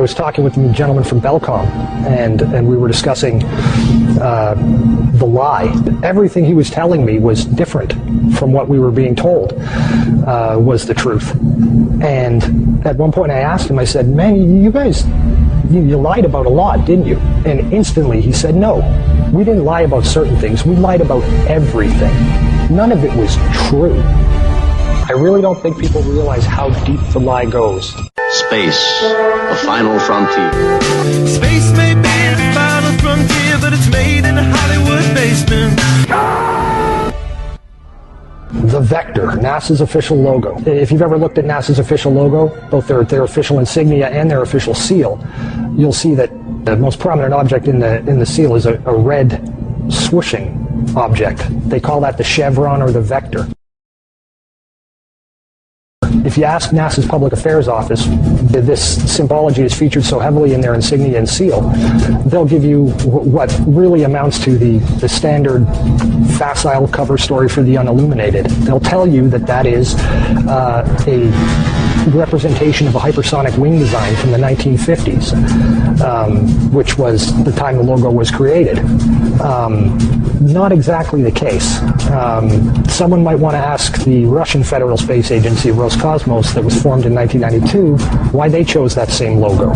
I was talking with a gentleman from Belcom, and we were discussing the lie. Everything he was telling me was different from what we were being told was the truth. And at one point I asked him, I said, man, you guys, you lied about a lot, didn't you? And instantly he said, no, we didn't lie about certain things. We lied about everything. None of it was true. I really don't think people realize how deep the lie goes. Space, the final frontier. Space may be the final frontier, but it's made in a Hollywood basement. The Vector, NASA's official logo. If you've ever looked at NASA's official logo, both their official insignia and their official seal, you'll see that the most prominent object in the seal is a red swooshing object. They call that the chevron or the vector. If you ask NASA's Public Affairs Office, this symbology is featured so heavily in their insignia and seal, they'll give you what really amounts to the standard facile cover story for the unilluminated. They'll tell you that that is a representation of a hypersonic wing design from the 1950s, which was the time the logo was created. Not exactly the case. Someone might want to ask the Russian Federal Space Agency, Roscosmos, that was formed in 1992, why they chose that same logo.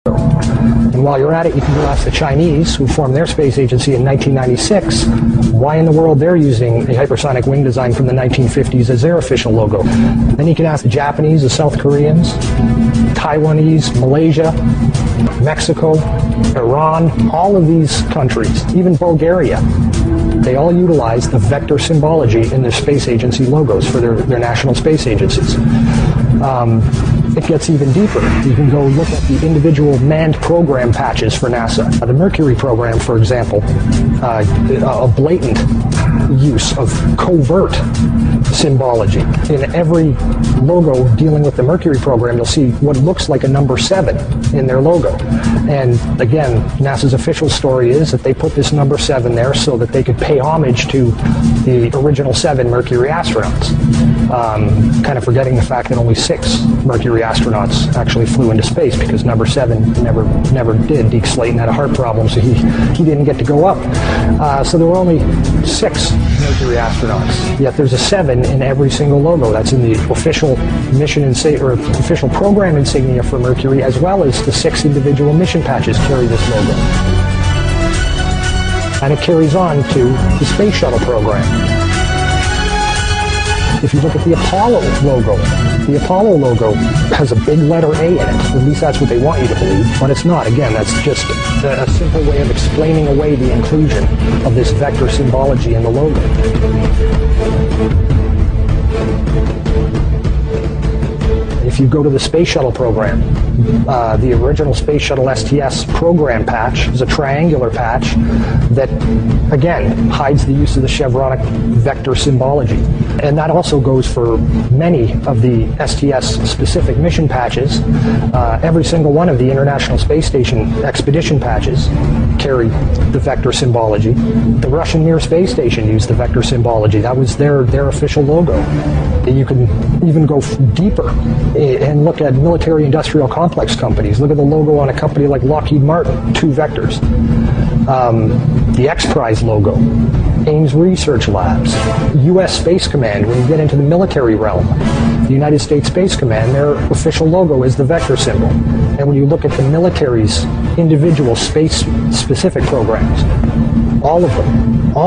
And while you're at it, you can go ask the Chinese, who formed their space agency in 1996, why in the world they're using a hypersonic wing design from the 1950s as their official logo. Then you can ask the Japanese, the South Koreans, Taiwanese, Malaysia, Mexico, Iran, all of these countries, even Bulgaria. They all utilize the vector symbology in their space agency logos for their national space agencies. It gets even deeper. You can go look at the individual manned program patches for NASA. The Mercury program, for example, a blatant use of covert symbology. In every logo dealing with the Mercury program, you'll see what looks like a number 7 in their logo. And again, NASA's official story is that they put this number 7 there so that they could pay homage to the original 7 Mercury astronauts. Kind of forgetting the fact that only 6 Mercury astronauts actually flew into space, because number 7 never did. Deke Slayton had a heart problem, so he didn't get to go up. So there were only 6 Mercury astronauts. Yet there's a 7 in every single logo. That's in the official mission or official program insignia for Mercury, as well as the 6 individual mission patches carry this logo. And it carries on to the Space Shuttle program. If you look at the Apollo logo has a big letter A in it. At least that's what they want you to believe, but it's not. Again, that's just a simple way of explaining away the inclusion of this vector symbology in the logo. If you go to the Space Shuttle program, the original Space Shuttle STS program patch is a triangular patch that, again, hides the use of the chevronic vector symbology. And that also goes for many of the STS-specific mission patches. Every single one of the International Space Station expedition patches carry the vector symbology. The Russian Mir space station used the vector symbology. That was their official logo. You can even go deeper and look at military-industrial complex companies. Look at the logo on a company like Lockheed Martin, 2 vectors. The X-Prize logo, Ames Research Labs, U.S. Space Command. When you get into the military realm, the United States Space Command, their official logo is the vector symbol. And when you look at the military's individual space-specific programs, all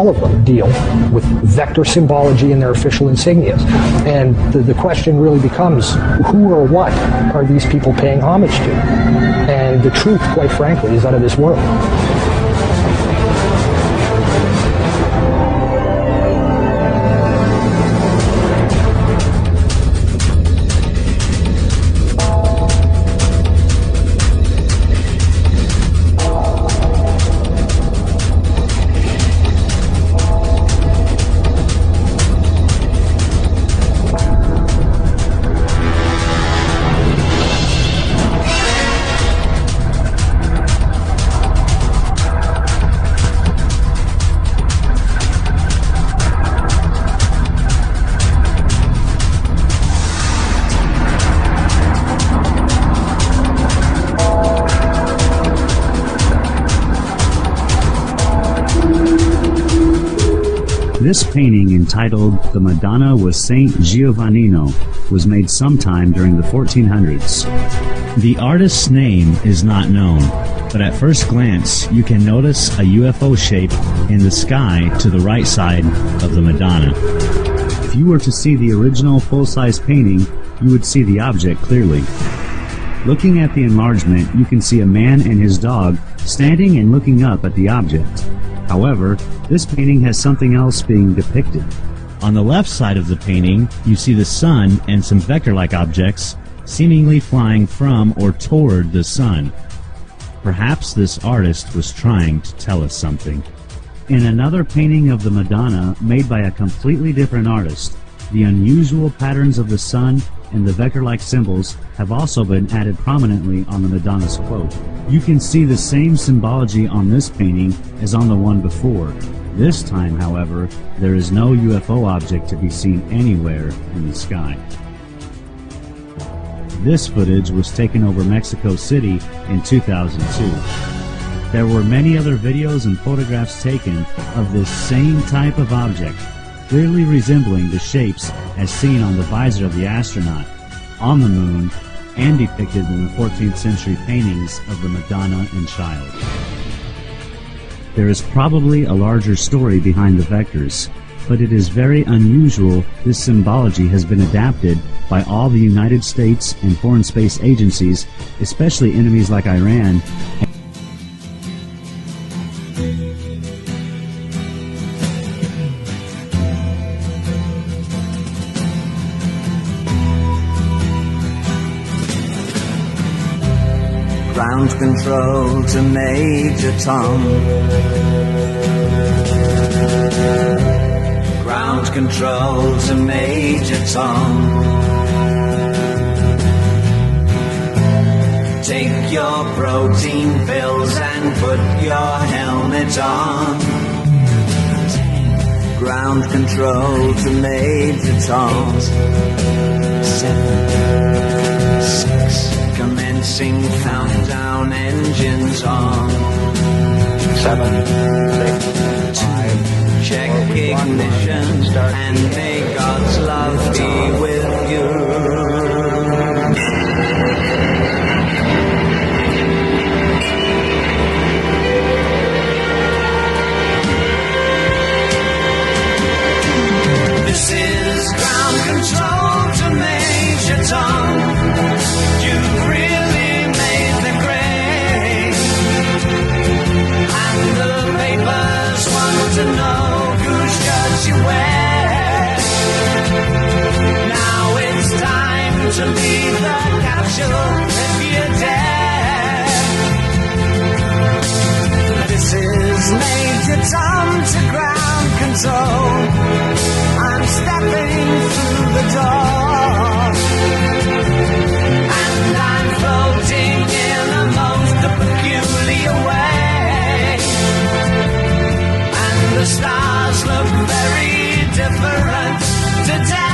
of them deal with vector symbology in their official insignias. And the question really becomes, who or what are these people paying homage to? And the truth, quite frankly, is out of this world. This painting, entitled The Madonna with Saint Giovannino, was made sometime during the 1400s. The artist's name is not known, but at first glance you can notice a UFO shape in the sky to the right side of the Madonna. If you were to see the original full-size painting, you would see the object clearly. Looking at the enlargement, you can see a man and his dog standing and looking up at the object. However, this painting has something else being depicted. On the left side of the painting, you see the sun and some vector-like objects seemingly flying from or toward the sun. Perhaps this artist was trying to tell us something. In another painting of the Madonna made by a completely different artist, the unusual patterns of the sun and the vector-like symbols have also been added prominently on the Madonna's cloak. You can see the same symbology on this painting as on the one before. This time, however, there is no UFO object to be seen anywhere in the sky. This footage was taken over Mexico City in 2002. There were many other videos and photographs taken of this same type of object, clearly resembling the shapes as seen on the visor of the astronaut, on the moon, and depicted in the 14th century paintings of the Madonna and Child. There is probably a larger story behind the vectors, but it is very unusual this symbology has been adapted by all the United States and foreign space agencies, especially enemies like Iran. Ground control to Major Tom. Ground control to Major Tom. Take your protein pills and put your helmet on. Ground control to Major Tom. 7, 6. Commencing countdown, engines on. 7, 6, 5. Check ignition and may God's love be with you. This is ground control to Major Tom. You've really made the grade, and the papers want to know whose shirt you wear. Now it's time to leave the capsule if you dare. This is Major Tom to ground control. I'm stepping through the door, and I'm floating in a most peculiar way, and the stars look very different today.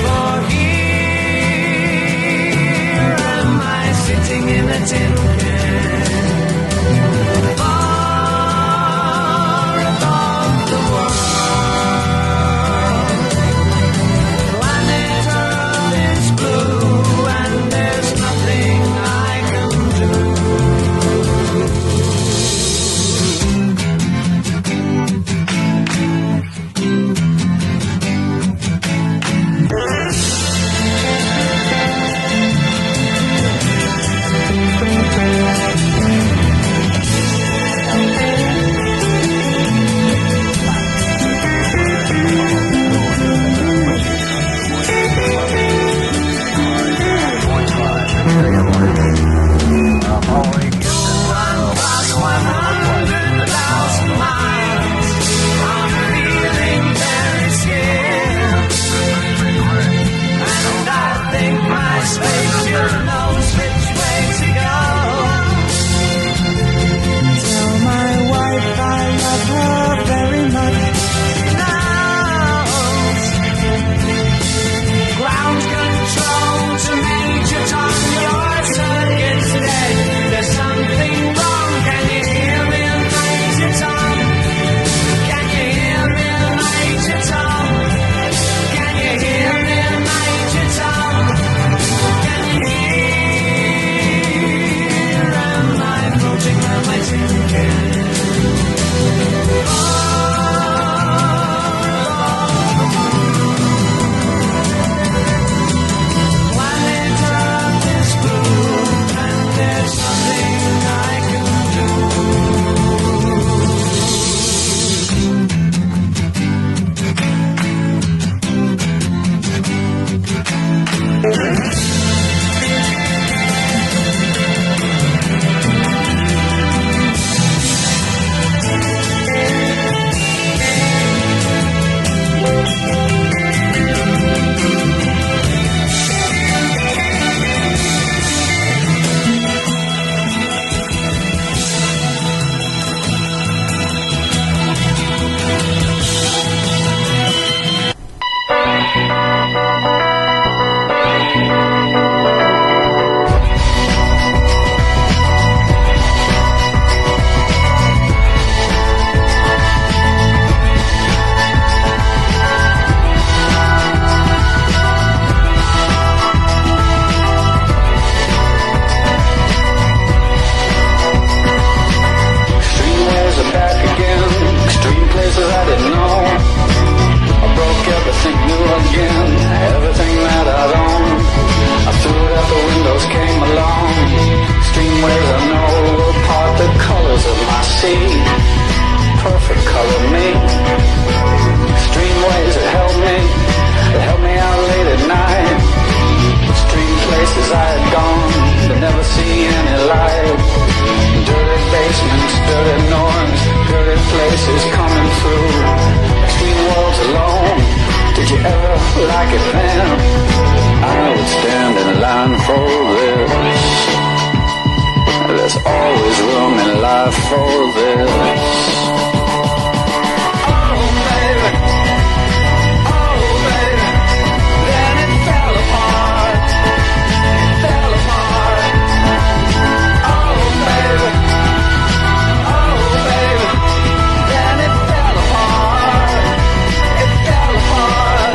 For here for this. There's always room in life for this. Oh baby, then it fell apart, fell apart. Oh baby, then it fell apart, it fell apart.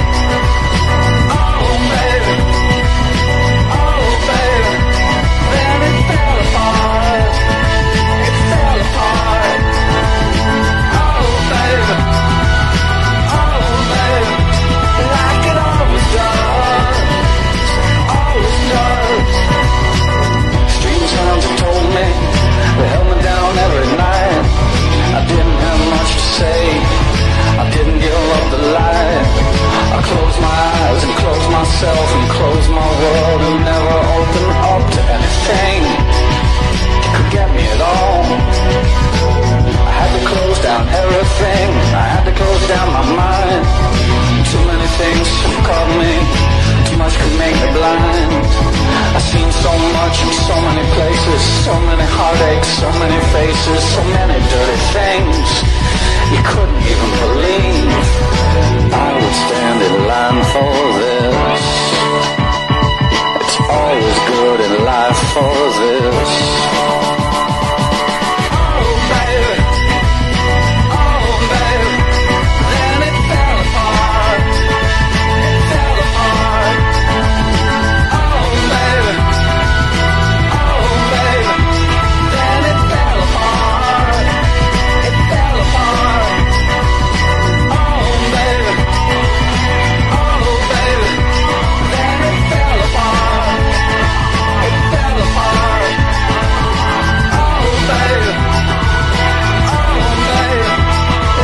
Oh baby, then it fell apart, it fell apart. Oh baby, like it always does, always does. Strange sounds have told me, they held me down every night. I didn't have much to say, I didn't give up the light. I closed my eyes and closed myself and closed my world and never opened up to anything that could get me at all. I had to close down everything, I had to close down my mind. Too many things have caught me, too much could make me blind. I've seen so much in so many places, so many heartaches, so many faces, so many dirty things you couldn't even believe. I would stand in line for this. It's always good in life for this. Oh baby, then it fell apart, it fell apart. Oh baby, then it fell apart, it fell apart. Oh baby, then it fell apart, it fell apart. Oh baby,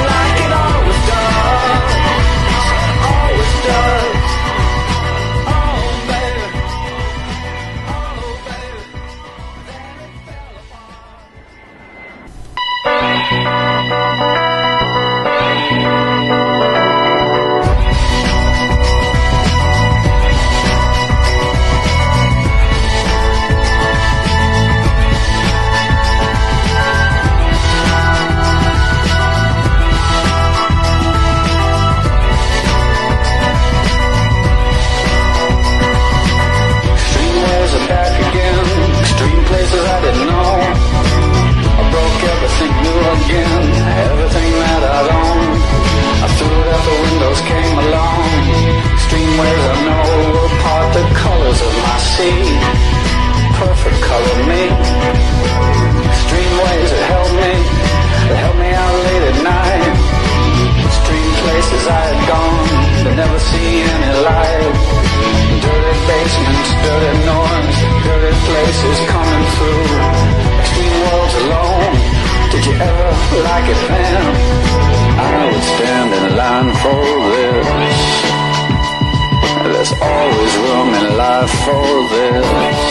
like it always does, always does. Oh baby, then it fell Extreme ways are back again, extreme places I didn't know. I broke everything new again, everything that I'd owned. I threw it out the windows, came along. Extreme ways I know will part the colors of my sea, perfect color me. Extreme ways that held me out late at night. Extreme places I had gone, but never seen any light. Dirty basements, dirty noise, dirty places coming through. Extreme worlds alone, did you ever like it then? I would stand in line for this. There's always room in life for this.